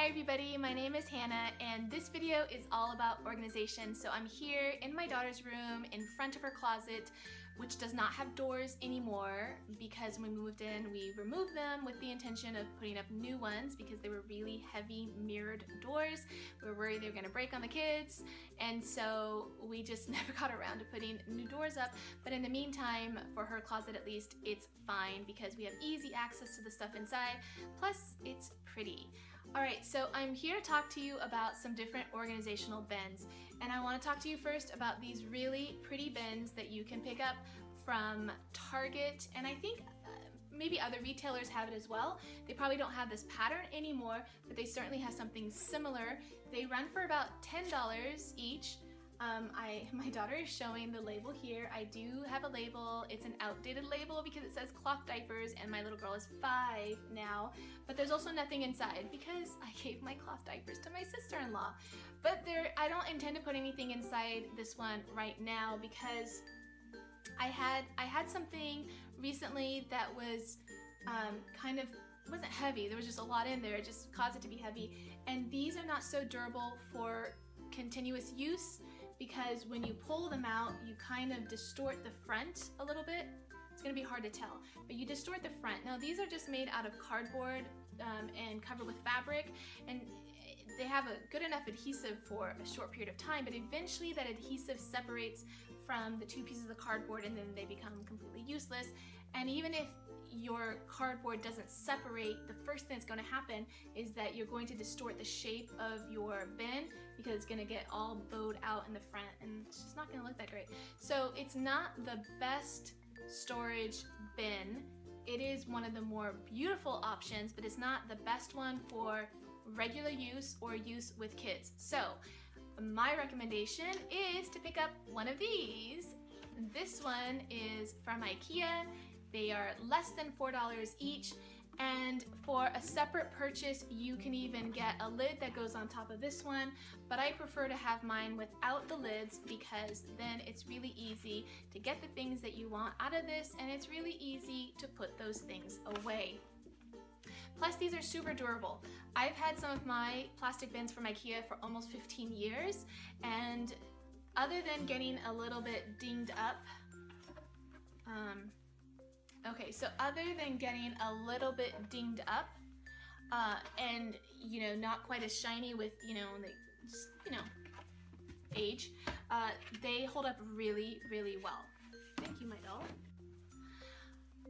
Hi everybody, my name is Hannah and this video is all about organization. So I'm here in my daughter's room in front of her closet, which does not have doors anymore because when we moved in we removed them with the intention of putting up new ones because they were really heavy mirrored doors. We were worried they were going to break on the kids, and so we just never got around to putting new doors up. But in the meantime, for her closet at least, it's fine because we have easy access to the stuff inside, plus it's pretty. Alright, so I'm here to talk to you about some different organizational bins, and I want to talk to you first about these really pretty bins that you can pick up from Target, and I think maybe other retailers have it as well. They probably don't have this pattern anymore, but they certainly have something similar. They run for about $10 each. My daughter is showing the label here. I do have a label. It's an outdated label because it says cloth diapers and my little girl is 5 now, but there's also nothing inside because I gave my cloth diapers to my sister-in-law. But I don't intend to put anything inside this one right now because I had something recently that was wasn't heavy. There was just a lot in there. It just caused it to be heavy. And these are not so durable for continuous use because when you pull them out, you kind of distort the front a little bit. It's going to be hard to tell, but you distort the front. Now these are just made out of cardboard and covered with fabric, and they have a good enough adhesive for a short period of time, but eventually that adhesive separates from the two pieces of cardboard and then they become completely useless. And even if your cardboard doesn't separate, the first thing that's going to happen is that you're going to distort the shape of your bin because it's going to get all bowed out in the front and it's just not going to look that great. So it's not the best storage bin. It is one of the more beautiful options, but it's not the best one for regular use or use with kids. So my recommendation is to pick up one of these. This one is from IKEA. They are less than $4 each, and for a separate purchase you can even get a lid that goes on top of this one, but I prefer to have mine without the lids because then it's really easy to get the things that you want out of this and it's really easy to put those things away. Plus these are super durable. I've had some of my plastic bins from IKEA for almost 15 years, and other than getting a little bit dinged up, other than getting a little bit dinged up and not quite as shiny with age, they hold up really, really well. Thank you, my doll.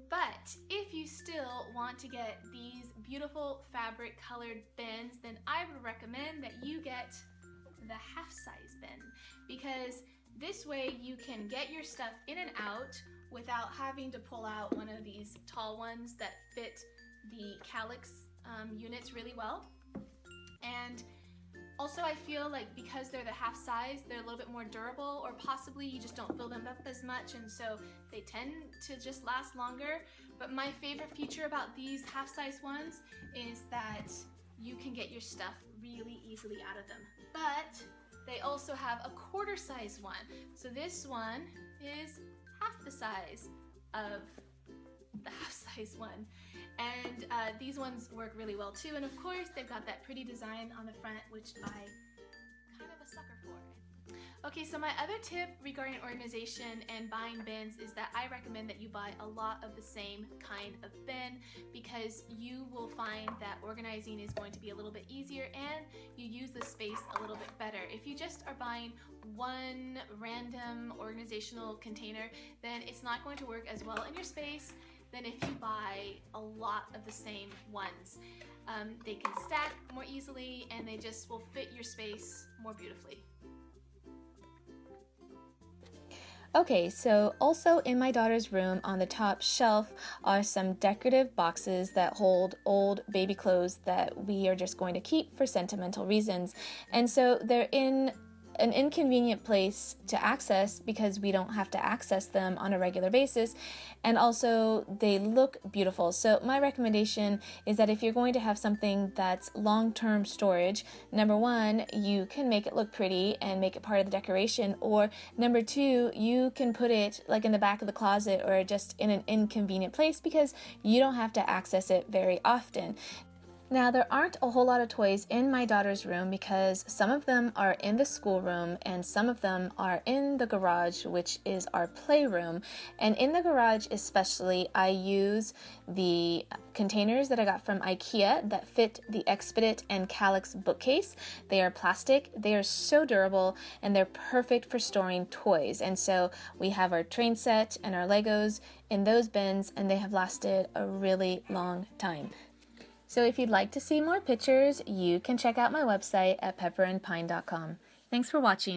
But if you still want to get these beautiful fabric colored bins, then I would recommend that you get the half size bin, because this way you can get your stuff in and out without having to pull out one of these tall ones that fit the calyx units really well. And also I feel like because they're the half size, they're a little bit more durable, or possibly you just don't fill them up as much and so they tend to just last longer. But my favorite feature about these half size ones is that you can get your stuff really easily out of them. But they also have a quarter size one. So this one is half the size of the half size one. And these ones work really well too. And of course they've got that pretty design on the front, which I kind of a sucker for. Okay, so my other tip regarding organization and buying bins is that I recommend that you buy a lot of the same kind of bin because you will find that organizing is going to be a little bit easier and you use the space a little bit better. If you just are buying one random organizational container, then it's not going to work as well in your space than if you buy a lot of the same ones. They can stack more easily and they just will fit your space more beautifully. Okay, so also in my daughter's room on the top shelf are some decorative boxes that hold old baby clothes that we are just going to keep for sentimental reasons. And so they're in an inconvenient place to access because we don't have to access them on a regular basis, and also they look beautiful. So my recommendation is that if you're going to have something that's long-term storage, number one, you can make it look pretty and make it part of the decoration, or number two, you can put it like in the back of the closet or just in an inconvenient place because you don't have to access it very often. Now, there aren't a whole lot of toys in my daughter's room because some of them are in the schoolroom and some of them are in the garage, which is our playroom. And in the garage especially, I use the containers that I got from IKEA that fit the Expedit and Calyx bookcase. They are plastic, they are so durable, and they're perfect for storing toys. And so we have our train set and our Legos in those bins, and they have lasted a really long time. So if you'd like to see more pictures, you can check out my website at pepperandpine.com. Thanks for watching.